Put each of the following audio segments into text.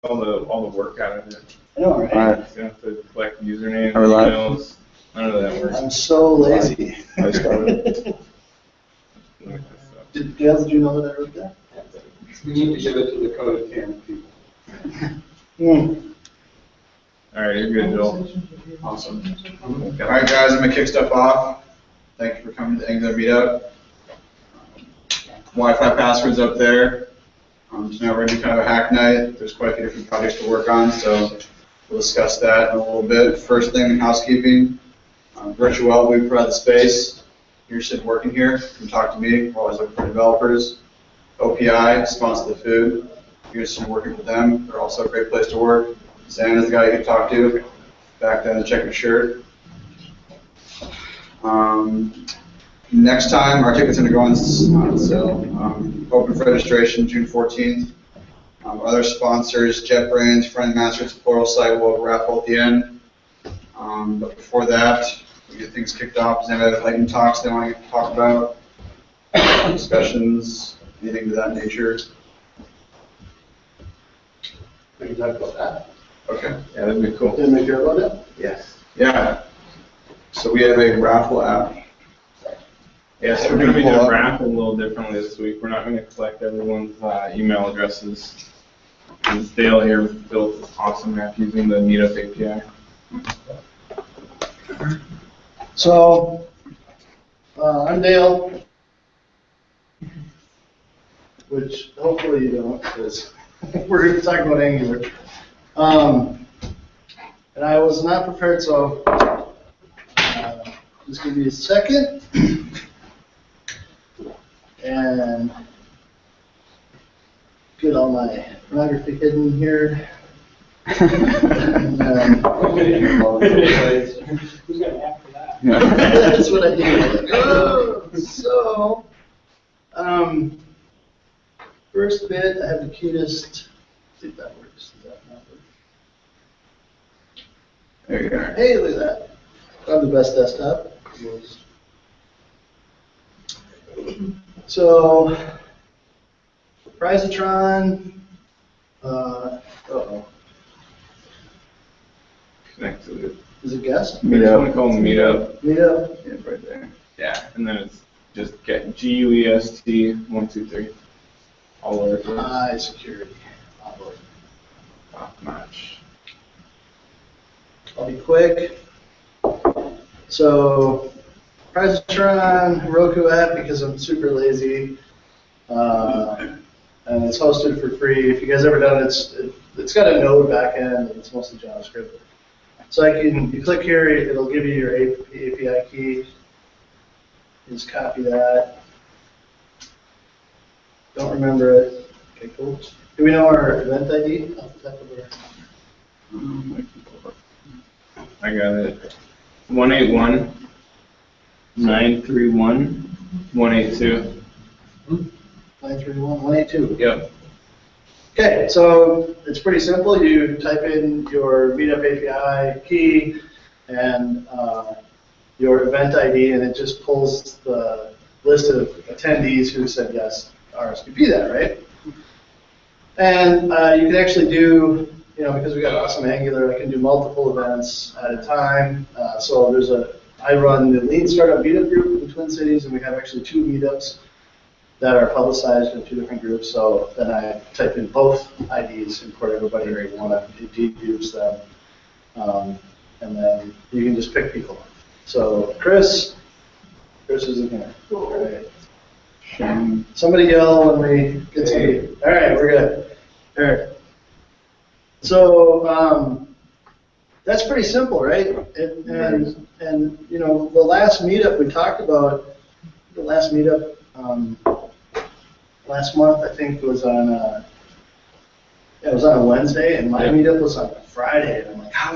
all the work out of it. I know, right? Alright. You have to collect usernames, Are we live? emails. None of that work. I'm so lazy. I started. Did you know that I wrote that? We need to give it to the code of camp people. All right, you're good, Joel. Awesome. All right, guys, I'm gonna kick stuff off. Thank you for coming to the Angular meetup. Wi-Fi passwords up there. Tonight we're gonna do kind of a hack night. There's quite a few different projects to work on, so we'll discuss that in a little bit. First thing, housekeeping. Virtual, we provide the space. You're sitting working here. Come talk to me. We're always looking for developers. OPI sponsor the food. You're sitting working for them. They're also a great place to work. Zan is the guy you can talk to. Back then, check your shirt. Next time, our tickets are going to go on sale. Open for registration June 14th. Other sponsors, JetBrains, Friend Masters, Pluralsight will have a raffle at the end. But before that, we get things kicked off. Does anybody have lightning talks they want to talk about? Discussions, anything of that nature? We can talk about that. Okay. Yeah, that'd be cool. Didn't we hear about it? Yes. Yeah. So we have a raffle app. Yes, we're going to be doing raffle a little differently this week. We're not going to collect everyone's email addresses. And Dale here built this awesome app using the Meetup API. So, I'm Dale, which hopefully you don't, because we're going to talk about Angular. And I was not prepared, so just give me a second. And get all my pornography hidden here. And, Who's gonna ask for that? that's what I do. Oh, so, first bit, I have the cutest. See if that works. Does that not work? There you go. Hey, look at that. I have the best desktop. So, Prizatron. Uh-oh. Connect to it. Is it guest? We just want to call them Meetup. Meetup. Yeah, right there. Yeah, and then it's just get GUEST123. All over. High security. Top notch. I'll be quick. So, Prizatron, Roku app because I'm super lazy. And it's hosted for free. If you guys ever done it, it's got a Node backend and it's mostly JavaScript. So you click here, it'll give you your API key. Just copy that. Don't remember it. Okay, cool. Do we know our event ID? Off the top of our- I got it. 181-931-182. 931-182. Yep. Okay, so it's pretty simple. You type in your Meetup API key and your event ID, and it just pulls the list of attendees who said yes, RSVP that, right? And you can actually do, because we got awesome Angular, I can do multiple events at a time. So I run the Lean Startup Meetup group in the Twin Cities, and we have actually 2 meetups that are publicized in 2 different groups. So then I type in both IDs, import everybody who want to deduce them, and then you can just pick people. So Chris is in here. All right. Somebody yell when we get to you. All right, we're good. All right. So that's pretty simple, right? And the last meetup we talked about, last month I think was on it was on a Wednesday, and my meetup was on a Friday. And I'm like, I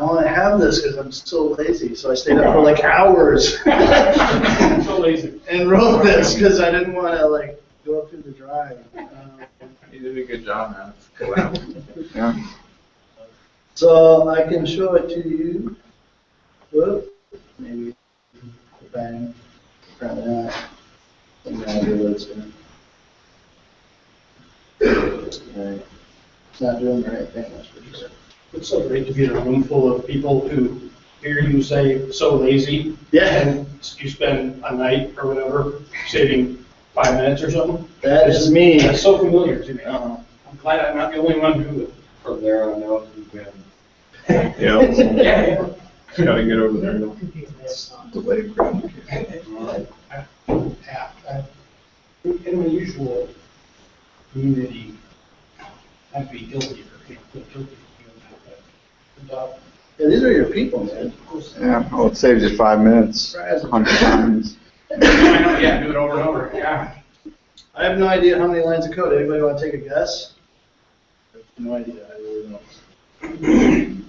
wanna have this because I'm so lazy. So I stayed up for like hours. So lazy. And wrote this because I didn't want to go up through the drive. You did a good job, man. It's a cool app. Yeah. So I can show it to you. Whoop. Maybe. Bang. Probably not. Some idea what it's doing. Right. not doing the right thing, that's what you said. It's so great to be in a room full of people who hear you say, so lazy. Yeah, And you spend a night or whatever saving 5 minutes or something. that is me. That's so familiar to me. Uh-huh. I'm glad I'm not the only one who. From there on out, we've been. Yeah, Yeah. gotta get over there. though. Delayed gratification. In my usual community, I'd be guilty for being guilty. Yeah, these are your people, man. Yeah, well, it saves you 5 minutes, 100 times. Yeah, do it over and over, yeah. I have no idea how many lines of code. Anybody want to take a guess? I have no idea. I really don't.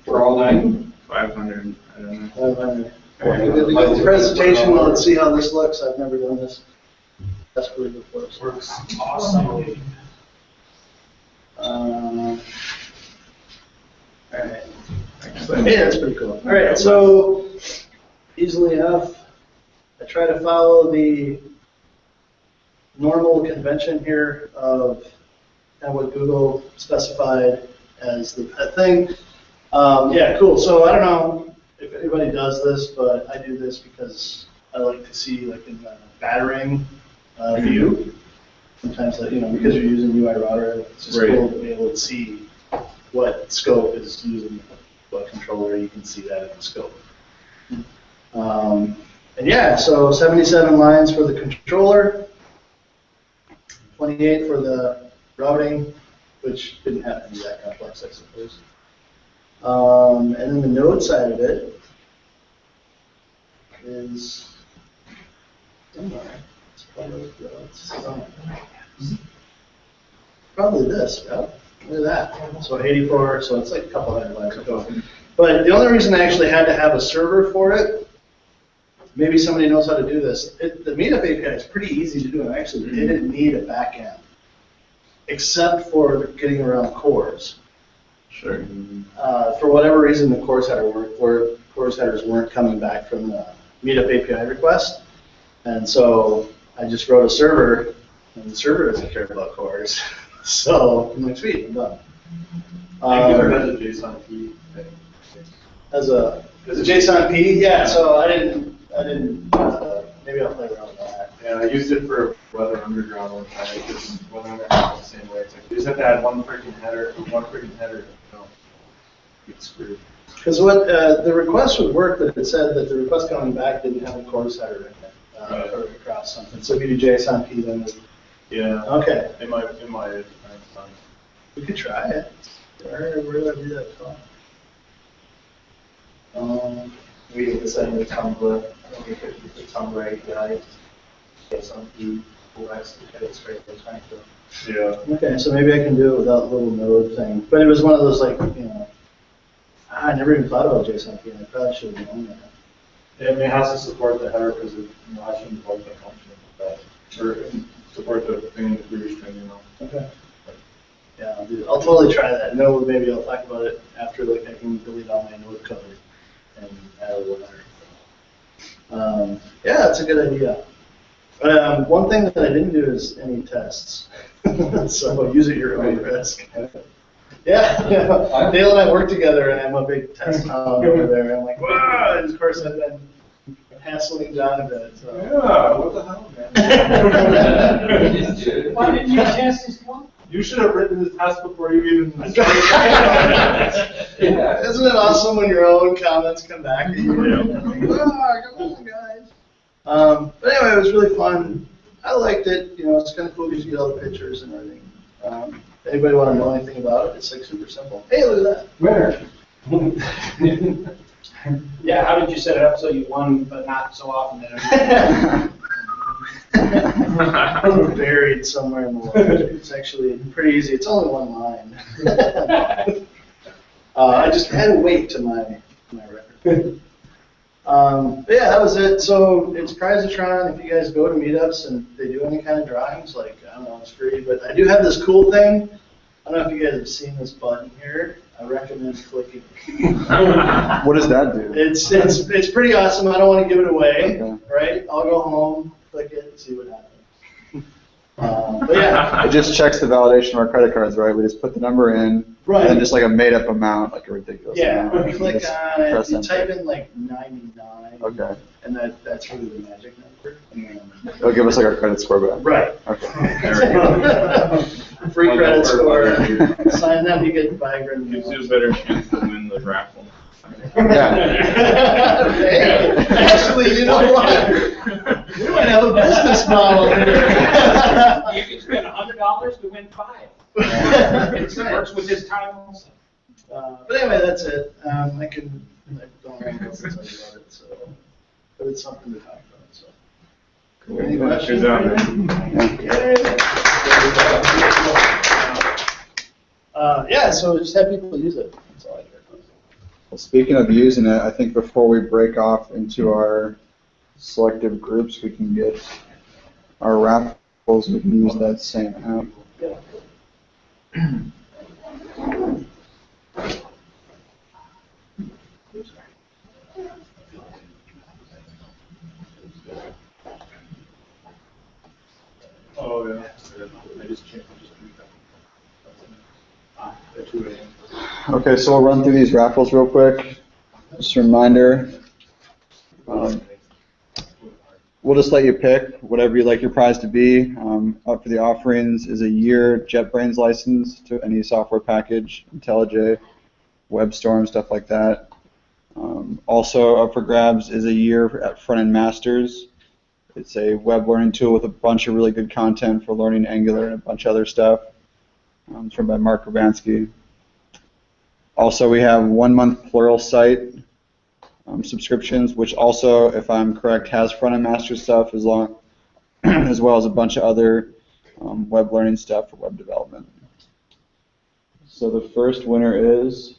For all night? 500, I don't know. The presentation, well, let's see how this looks. I've never done this. That's really good for us. Works awesome. All right. Excellent. Yeah, that's pretty cool. All right, so easily enough, I try to follow the normal convention here of kind of what Google specified as the thing. Yeah, cool. So I don't know if anybody does this, but I do this because I like to see like in the battering view. Sometimes, like, because you're using UI router, it's just Right. cool to be able to see what scope is using what controller. You can see that in the scope. And yeah, so 77 lines for the controller, 28 for the routing, which didn't have to be that complex, I suppose. And then the node side of it is somewhere. Probably this, yeah. Look at that. So 84, so it's like a couple hundred lines of code. But the only reason I actually had to have a server for it, maybe somebody knows how to do this. The Meetup API is pretty easy to do. I actually didn't need a backend, except for getting around cores. Sure. For whatever reason, the cores headers weren't coming back from the Meetup API request, and so I just wrote a server, and the server doesn't care about cores. So I'm like, sweet, I'm done. Has a JSON key. As a JSON P, yeah. So I didn't. Maybe I'll play around with that. Yeah, I used it for Weather Underground one time, because Weather Underground was the same way. It's like, you just have to add one freaking header, get screwed. Because what the request would work, that it said that the request coming back didn't have a cores header in it, or across something. So if you do JSON P, then Yeah. okay, In my time. we could try it. Where do I do that from? We did the same with Tumblr. We could use the Tumblr API, JSON P, OS, to get it straight from Frankfurt. Yeah. Okay, so maybe I can do it without the little node thing. But it was one of those like, I never even thought about JSON P, and I probably should have known that. Yeah, I mean, it has to support the header because I shouldn't support the function, but, or support the thing in the query string, Okay. Yeah, I'll totally try that. No, maybe I'll talk about it after, like, I can delete all my node code and add a little header. Yeah, that's a good idea. One thing that I didn't do is any tests. So use it at your own risk. Yeah, Dale and I work together, and I'm a big test hound over there. I'm like, wow, and of course I've been hassling John a bit. So. Yeah, what the hell, man? Why didn't you test this one? You should have written the test before you even. Yeah. Isn't it awesome when your own comments come back at you? Ah, come on, guys. But anyway, it was really fun. I liked it. It's kind of cool because you get all the pictures and everything. If anybody want to know anything about it, it's like super simple. Hey, look at that. Winner. Yeah, how did you set it up so you won, but not so often that Buried somewhere in the world. It's actually pretty easy. It's only one line. I just had to wait to my record. But yeah, that was it. So it's Prizatron. If you guys go to meetups and they do any kind of drawings, like, I don't know, it's free. But I do have this cool thing. I don't know if you guys have seen this button here. I recommend clicking. What does that do? It's pretty awesome. I don't want to give it away, Okay. right? I'll go home, click it, and see what happens. But yeah, It just checks the validation of our credit cards, right? We just put the number in, right. and then just like a made-up amount, like a ridiculous Yeah, amount. when you click Just on it, press you enter. type in like 99. Okay. And that's really the magic number. And then, It'll give us like our credit score back. right. Okay. Free credit score. Sign up, you get Vibrant. Gives you a better chance to win the raffle. Yeah. Hey, actually, you know what? We might have a business model here. You can spend $100 to win 5. That's It right. works with this time also. But anyway, that's it. I don't want to tell you about it, so, but it's something to talk about, so. Any questions? Good job, Yeah, so just have people use it. That's all I care about. Well, speaking of using it, I think before we break off into our selective groups, we can get our raffles. We can use that same app. Oh, yeah. I just changed, at 2 a.m. Okay, so we'll run through these raffles real quick. Just a reminder. We'll just let you pick whatever you'd like your prize to be. Up for the offerings is a year JetBrains license to any software package, IntelliJ, WebStorm, stuff like that. Also up for grabs is a year at Front-End Masters. It's a web learning tool with a bunch of really good content for learning Angular and a bunch of other stuff. It's run by Mark Urbanski. Also, we have 1 month Pluralsight subscriptions, which also, if I'm correct, has Front-End Master stuff as well as a bunch of other web learning stuff for web development. So the first winner is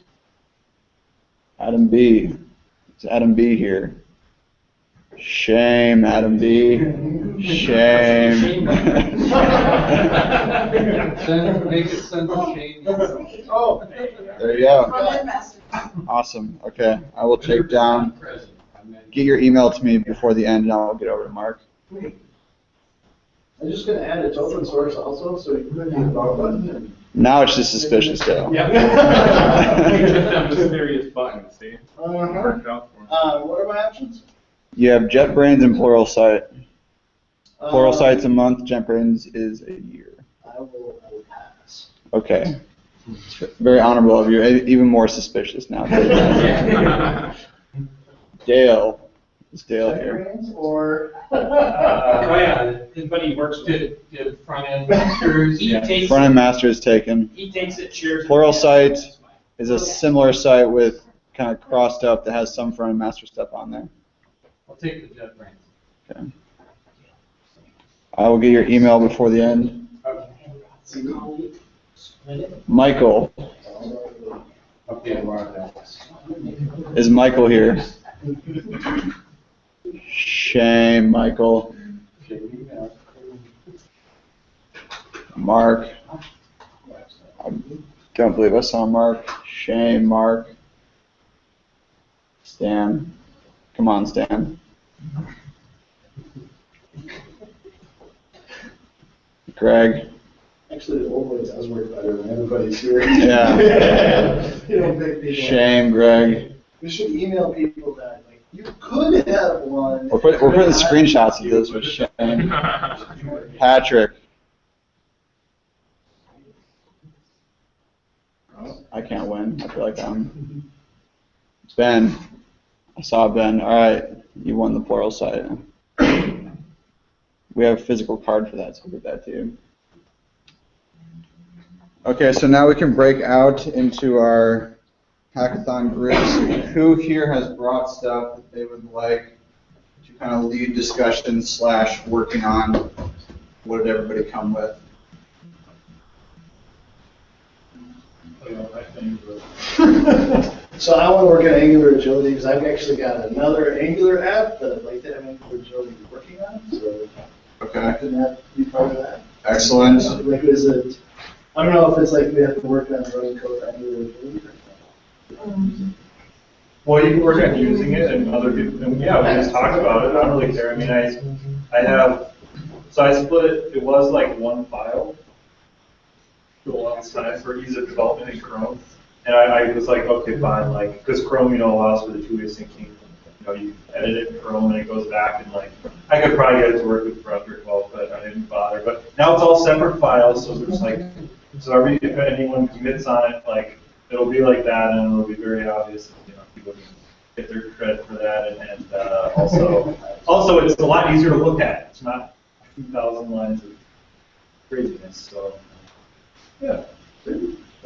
Adam B. It's Adam B here. Shame, Adam B. Shame. Make it sense of change. Oh. There you go. Awesome. Okay, I will take down. Get your email to me before the end, and I'll get over to Mark. I'm just gonna add it's open source also, so you can hit the wrong button and. Now it's just suspicious, Dale. That mysterious button, see? Uh-huh. Worked out for me. What are my options? You have JetBrains and Pluralsight. Uh, Pluralsight's a month, JetBrains is a year. I will pass. Okay. It's very honorable of you, even more suspicious now. Dale. Is Dale here? JetBrains or? Oh, yeah, but he works with it. Did front-end masters? He takes Front-End it, Master is taken. he takes it, shares it. Pluralsight is a similar site with kind of crossed up that has some Front-End Master stuff on there. I'll take the JetBrains. Okay. I will get your email before the end. Michael. Okay, Mark. Is Michael here? Shame, Michael. Mark. I don't believe I saw Mark. Shame, Mark. Stan. Come on, Stan. Greg. Actually, the old way does work better when everybody's here. Yeah. You don't pick people. Shame, Greg. We should email people that, like, you could have one. We're putting screenshots of this with Shane. Patrick. I can't win. I feel like I'm. Ben. I saw Ben. All right. You won the Pluralsight. We have a physical card for that, so I'll give that to you. Okay, so now we can break out into our hackathon groups. Who here has brought stuff that they would like to kind of lead discussion / working on? What did everybody come with? So I want to work on Angular Agility because I've actually got another Angular app that I'd like to have Angular Agility working on. So Okay, can that be part of that? excellent. Like, is it? I don't know if it's like we have to work on running code for Angular Agility. Well, you can work on using it and other people, and yeah, we just talked about it, I don't really care, I mean, I have So I split it, it was like one file for a long time for ease of development in Chrome. And I was like, okay, fine, like, because Chrome, allows for the two-way syncing. You edit it in Chrome and it goes back and like, I could probably get it to work with Project 12, but I didn't bother. But now it's all separate files, so there's like, if anyone commits on it, like, it'll be like that and it'll be very obvious, people can get their credit for that. And also it's a lot easier to look at. It's not 2,000 lines of craziness, so, yeah.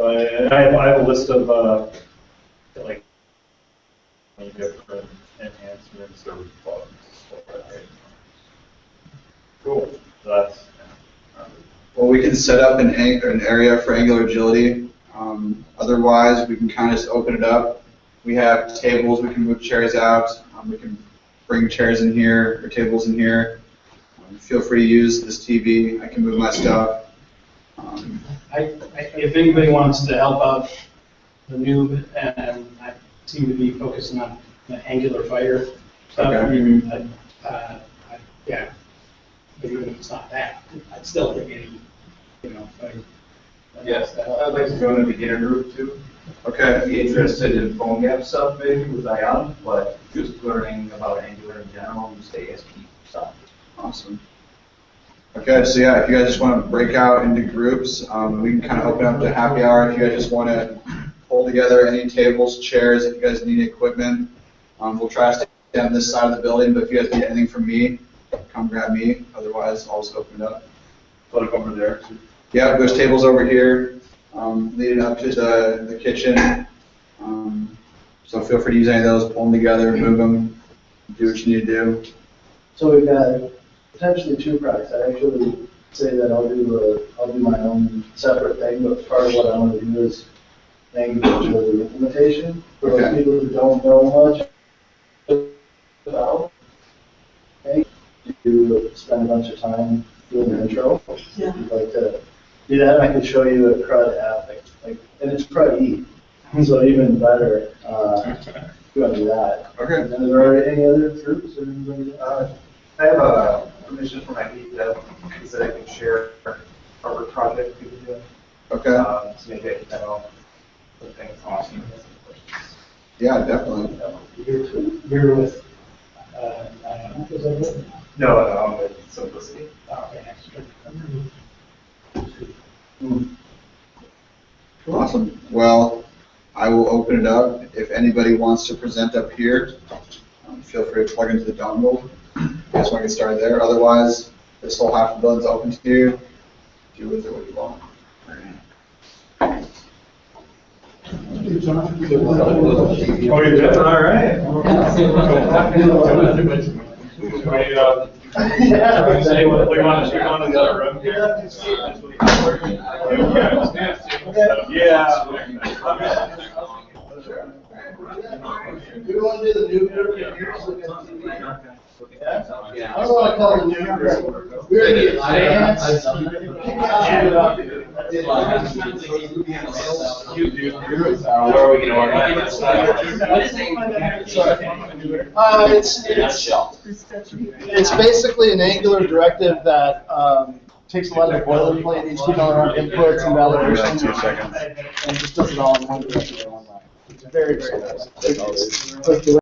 I have a list of, like, different enhancements or bugs, stuff like that. Cool. So that's, Well, we can set up an area for Angular agility. Otherwise, we can kind of just open it up. We have tables, we can move chairs out. We can bring chairs in here or tables in here. Feel free to use this TV. I can move my stuff. If anybody wants to help out the noob, and I seem to be focusing on the Angular Fire stuff. Okay. Yeah, but even if it's not that, I'd still think any, Yes, I'd like to join a beginner group too. Okay. I'd be interested in phone gap stuff maybe with Ion, but just learning about Angular in general, use the ASP stuff. Awesome. Okay, so yeah, if you guys just want to break out into groups, we can kind of open up to happy hour. If you guys just want to pull together any tables, chairs, if you guys need equipment, we'll try to stay on this side of the building, but if you guys need anything from me, come grab me. Otherwise, I'll just open it up. like over there. Yeah, there's tables over here, leading up to the kitchen. So feel free to use any of those, pull them together, move them, do what you need to do. So we've got potentially two products. I actually say that I'll do my own separate thing, but part of what I want to do is Angular agility implementation for those Okay. people who don't know much about. Okay, you spend a bunch of time doing the intro. Yeah. If you'd like to do that, I can show you a CRUD app, and it's CRUD E, so even better. If you want to do that. Okay. And then are there any other groups or anybody? I have a permission from my lead dev, is that I can share our work project we've been doing. Okay. So maybe I can demo the things. Awesome. Yeah, definitely. You're with, is that it? No, I'm with Simplicity. Okay. Awesome. Well, I will open it up. If anybody wants to present up here, feel free to plug into the dongle. You guys want to get started there. Otherwise, this whole half of the building's open to you. Do with it what you want. Oh, you're doing all right. Yeah. We want to go to the other room here. Yeah. We want to do the new group here, so we can see. Yeah? I don't want to call it new group. We're in the advanced. Where are we going to organize? It's basically an Angular directive that takes a lot of the boilerplate HTML inputs and validations. And just does it all in one directive. It's very, very nice.